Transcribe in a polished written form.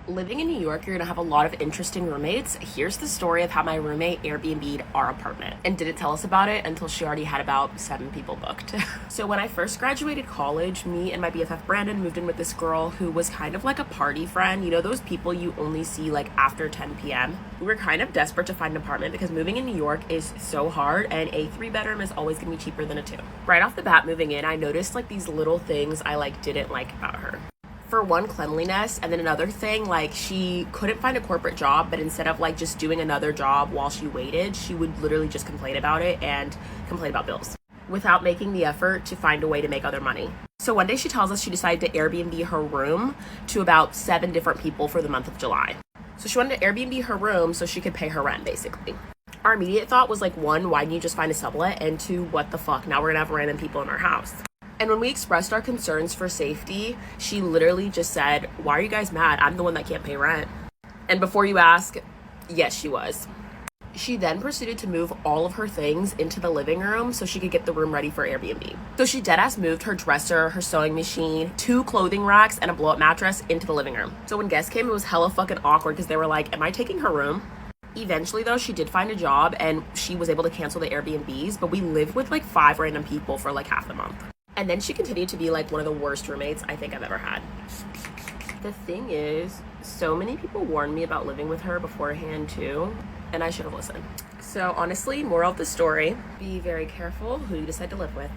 Living in New York, you're gonna have a lot of interesting roommates. Here's the story of how my roommate Airbnb'd our apartment and didn't tell us about it until she already had about 7 people booked. So when I first graduated college, me and my BFF Brandon moved in with this girl who was kind of like a party friend. You know, those people you only see like after 10 p.m. We were kind of desperate to find an apartment because moving in New York is so hard and a 3-bedroom is always gonna be cheaper than a 2. Right off the bat moving in, I noticed like these little things I like didn't like about her. For one, cleanliness, and then another thing, like she couldn't find a corporate job, but instead of like just doing another job while she waited, she would literally just complain about it and complain about bills without making the effort to find a way to make other money. So one day she tells us she decided to Airbnb her room to about 7 different people for the month of July. So she wanted to Airbnb her room so she could pay her rent, basically. Our immediate thought was like, 1, why didn't you just find a sublet? And 2, what the fuck? Now we're gonna have random people in our house. And when we expressed our concerns for safety, she literally just said, why are you guys mad? I'm the one that can't pay rent. And before you ask, yes, she was. She then proceeded to move all of her things into the living room so she could get the room ready for Airbnb. So she deadass moved her dresser, her sewing machine, 2 clothing racks, and a blow-up mattress into the living room. So when guests came, it was hella fucking awkward because they were like, am I taking her room? Eventually, though, she did find a job and she was able to cancel the Airbnbs, but we lived with like 5 random people for like half the month. And then she continued to be like one of the worst roommates I think I've ever had. The thing is, so many people warned me about living with her beforehand too, and I should have listened. So honestly, moral of the story, be very careful who you decide to live with.